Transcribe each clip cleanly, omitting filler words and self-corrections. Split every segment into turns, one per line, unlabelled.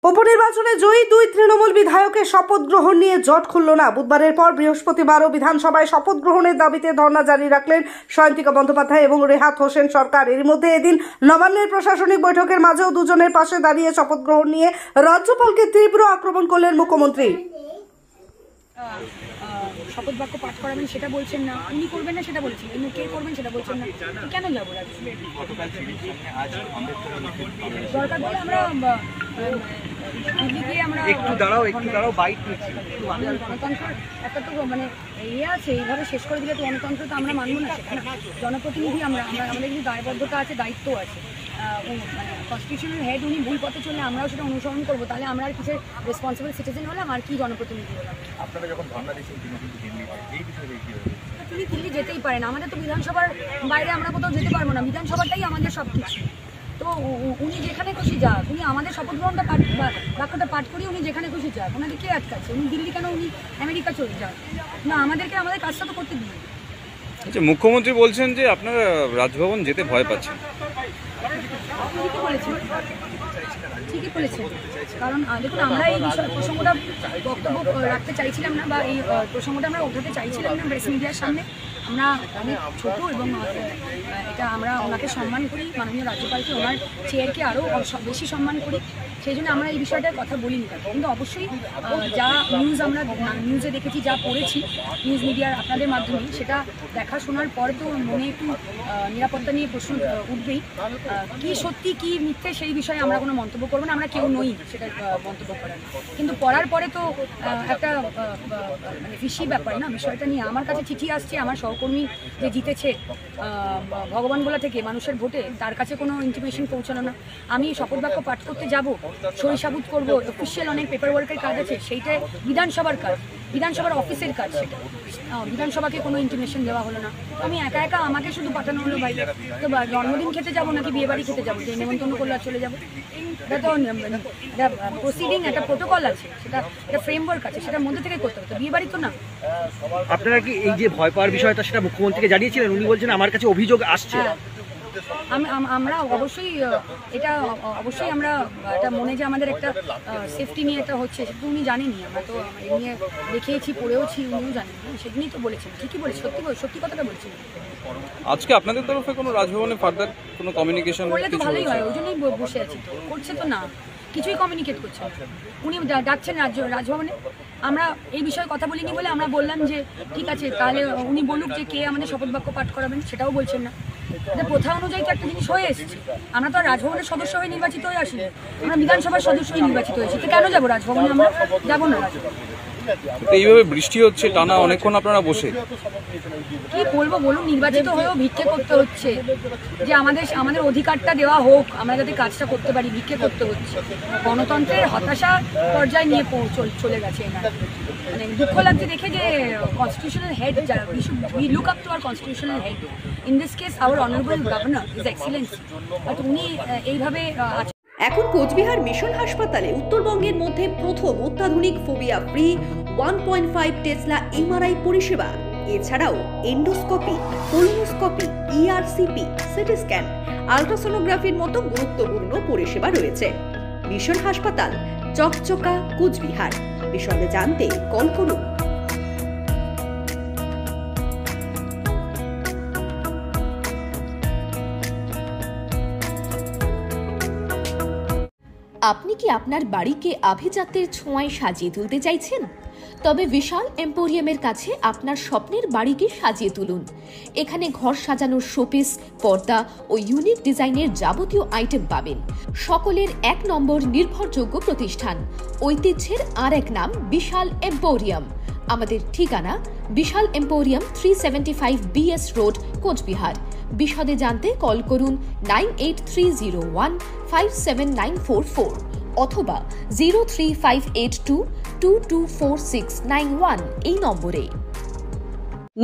উপনির্বাচনে জয়ী দুই তৃণমূল বিধায়কের শপথ গ্রহণ নিয়ে জট খুলল না। বুধবারের পর বৃহস্পতিবারও বিধানসভায় শপথ গ্রহণের দাবিতে ধর্ণা জারি রাখলেন সয়ন্তিকা বন্দ্যোপাধ্যায় এবং রেহাত হোসেন সরকার। এর মধ্যে এদিন নবান্নের প্রশাসনিক বৈঠকের মাঝেও দুজনের পাশে দাঁড়িয়ে শপথ গ্রহণ নিয়ে রাজ্যপালকে তীব্র আক্রমণ করলেন মুখ্যমন্ত্রী।
শপথ বাক্য পাঠ করাবেন সেটা বলছেন না, উনি করবেন না সেটা বলছেন, কিন্তু কে করবেন সেটা বলছেন না, কেন যাবো? দরকার বলে আমরা গণতন্ত্র একটা তো মানে ইয়ে আছে, এইভাবে শেষ করে দিলে তো গণতন্ত্র তো আমরা মানব না। সেখানে জনপ্রতিনিধি আমরা আমাদের কিন্তু দায়বদ্ধতা আছে, দায়িত্ব আছে। মানে কনস্টিটিউশনাল হেড উনি ভুল পথে চললে আমরাও সেটা অনুসরণ করবো, তাহলে আমরা আর কিছু রেসপন্সিবল সিটিজেন হলাম আর কি জনপ্রতিনিধি হলাম।
আপনারা যখন ধর্ণা দিচ্ছেন
তিনি দিল্লি যেতেই পারেন, আমাদের তো বিধানসভার বাইরে আমরা কোথাও যেতে পারবো না, বিধানসভাটাই আমাদের সব কিছু। তো উনি যেখানে খুশি যাক, উনি আমাদের শপথ গ্রহণটা বাক্যটা পাঠ করিয়ে উনি যেখানে খুশি যাক, ওনাকে কে আটকাচ্ছে? উনি দিল্লি কেন, উনি আমেরিকা চলে যান না, আমাদেরকে আমাদের কাজটা তো করতে দিন।
আচ্ছা, মুখ্যমন্ত্রী বলছেন যে আপনারা রাজভবন যেতে ভয় পাচ্ছেন।
ঠিকই বলেছেন, কারণ দেখুন আমরা এই প্রসঙ্গটা বক্তব্য রাখতে চাইছিলাম না, বা এই প্রসঙ্গটা আমরা ওঠাতে চাইছিলাম না প্রেস মিডিয়ার সামনে। আমরা অনেক ছোট এবং এটা আমরা ওনাকে সম্মান করি, মাননীয় রাজ্যপালকে, ওনার চেয়ারকে আরও বেশি সম্মান করি, সেই জন্য আমরা এই বিষয়টার কথা বলিনি। কিন্তু অবশ্যই যা নিউজ আমরা নিউজে দেখেছি, যা পড়েছি নিউজ মিডিয়ার আপনাদের মাধ্যমে, সেটা দেখা শোনার পর তো মনে একটু নিরাপত্তা নিয়ে প্রশ্ন উঠবেই। কি সত্যি কি মিথ্যে সেই বিষয়ে আমরা কোনো মন্তব্য করবো না, আমরা কেউ নই সেটা মন্তব্য করার। কিন্তু পড়ার পরে তো একটা মানে ফিসি ব্যাপার না বিষয়টা নিয়ে। আমার কাছে চিঠি আসছে, আমার সহকর্মী যে জিতেছে ভগবানগোলা থেকে মানুষের ভোটে, তার কাছে কোনো ইনফরমেশন পৌঁছানো না। আমি শপথ বাক্য পাঠ করতে যাব, সই সাবুত করবো, অফিসিয়াল অনেক পেপার ওয়ার্কের কাজ আছে, সেইটাই বিধানসভার কাজ, বিধানসভার অফিসের কাজ। সেটা বিধানসভাকে কোনো ইনফরমেশন দেওয়া হলো না। আমি একা একা আমাকে শুধু পাঠানো হলো বাইরে। তো জন্মদিন খেতে যাবো নাকি বিয়ে বাড়ি খেতে যাবো, যে নেমন্তন্ন করলে আর চলে যাবো? এটা তো একটা প্রসিডিং, একটা প্রোটোকল আছে, সেটা একটা ফ্রেমওয়ার্ক আছে, সেটার মধ্যে থেকে করতে হবে। বিয়ে বাড়ি তো না।
আপনারা কি এই যে ভয় পাওয়ার বিষয়টা সেটা মুখ্যমন্ত্রীকে জানিয়েছিলেন? উনি বলছেন আমার কাছে অভিযোগ আসছে।
আমরা অবশ্যই এটা অবশ্যই আমরা এটা মনে যে আমাদের একটা সেফটি নিয়ে এটা হচ্ছে, সেটা উনি জানেনি। আমরা তো এই নিয়ে দেখিয়েছি, পড়েওছি, উনিও জানেন, সেদিনই তো বলেছেন। ঠিকই বলেছি, সত্যি কথাটা বলছি।
আজকে আপনাদের তরফে কোনো রাজভবনে ফার্দার কোনো কমিউনিকেশন
করলে তো ভালোই হয়, ওই জন্যই বসে আছি। করছে তো না, কিছুই কমিউনিকেট করছে। উনি ডাকছেন রাজভবনে, আমরা এই বিষয়ে কথা বলিনি বলে আমরা বললাম যে ঠিক আছে, তাহলে উনি বলুক যে কে আমাদের শপথ বাক্য পাঠ করাবেন, সেটাও বলছেন না। প্রথা অনুযায়ী তো একটা জিনিস হয়ে এসেছে, আমরা তো আর রাজভবনের সদস্য হয়ে নির্বাচিত হয়ে আসিনি, আমরা বিধানসভার সদস্য হয়ে নির্বাচিত হয়েছি। তো কেন যাবো রাজভবনে? আমরা যাবো না রাজভবনে।
এইভাবে বৃষ্টি হচ্ছে টানা অনেকক্ষণ, আপনারা বসে
কি বলবো বলুন? নির্বাচিত হয়েও ভিক্ষে করতে হচ্ছে, যে আমাদের অধিকারটা দেওয়া হোক, আমরা যাতে কাজটা করতে পারি, ভিক্ষে করতে হচ্ছে। গণতন্ত্রের হতাশা পর্যায়ে নিয়ে চলে গেছে। মানে দুঃখ লাগছে দেখে যে কনস্টিটিউশনাল হেড, যারা we look up to our constitutional head, in this case hour honourable governor, his excellency, but উনি এইভাবে।
এখন কোচবিহার মিশন হাসপাতালে উত্তরবঙ্গের মধ্যে প্রথম অত্যাধুনিক ফোবিয়া ফ্রি 1.5 টেসলা এমআরআই পরিষেবা। এছাড়াও endoscopy, colonoscopy, ERCP, CT scan, আলট্রাসোনোগ্রাফির মতো গুরুত্বপূর্ণ পরিষেবা রয়েছে। মিশন হাসপাতাল, চকচকা, কোচবিহার। বিশদে জানতে কল করুন।
আপনি কি আপনার বাড়িকে আভিজাত্যের ছোঁয়ায় সাজিয়ে তুলতে চাইছেন? তবে বিশাল এম্পোরিয়ামের কাছে আপনার স্বপ্নের বাড়িকে সাজিয়ে তুলুন। এখানে ঘর সাজানোর শোপিস, পর্দা ও ইউনিক ডিজাইনের যাবতীয় আইটেম পাবেন। সকলের এক নম্বর নির্ভরযোগ্য প্রতিষ্ঠান, ঐতিহ্যের আর এক নাম বিশাল এম্পোরিয়াম। আমাদের ঠিকানা বিশাল এম্পোরিয়াম, 375 BS রোড, কোচবিহার। বিশদে জানতে কল করুন 9830157944 অথবা 03582224691 এই নম্বরে।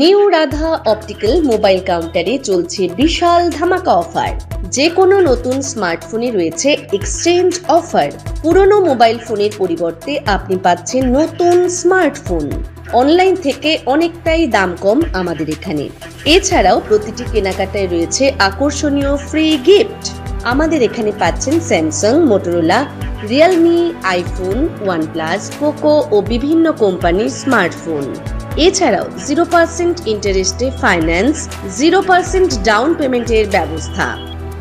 নিউ রাধা অপটিক্যাল মোবাইল কাউন্টারে চলছে বিশাল ধামাকা অফার। যে কোনো নতুন স্মার্টফোনে রয়েছে এক্সচেঞ্জ অফার। পুরনো মোবাইল ফোনের পরিবর্তে আপনি পাচ্ছেন নতুন স্মার্টফোন। অনলাইন থেকে অনেকটাই দাম কম আমাদের এখানে। এছাড়াও প্রতিটি কেনাকাটায় রয়েছে আকর্ষণীয় ফ্রি গিফট। আমাদের এখানে পাচ্ছেন Samsung, Motorola, Realme, iPhone, OnePlus, Poco ও বিভিন্ন কোম্পানির স্মার্টফোন। এছাড়াও 0% ইন্টারেস্টে ফাইন্যান্স, 0% ডাউন পেমেন্টের ব্যবস্থা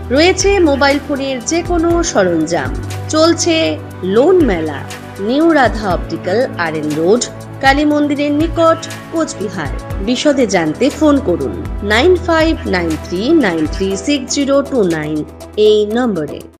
রয়েছে। মোবাইল ফোনের যে কোনো সরঞ্জাম। চলছে লোন মেলা। New Radha optical, RN road, Kali মন্দিরের নিকট, কোচবিহার। বিশদে জানতে ফোন করুন 9593936029 এই নম্বরে।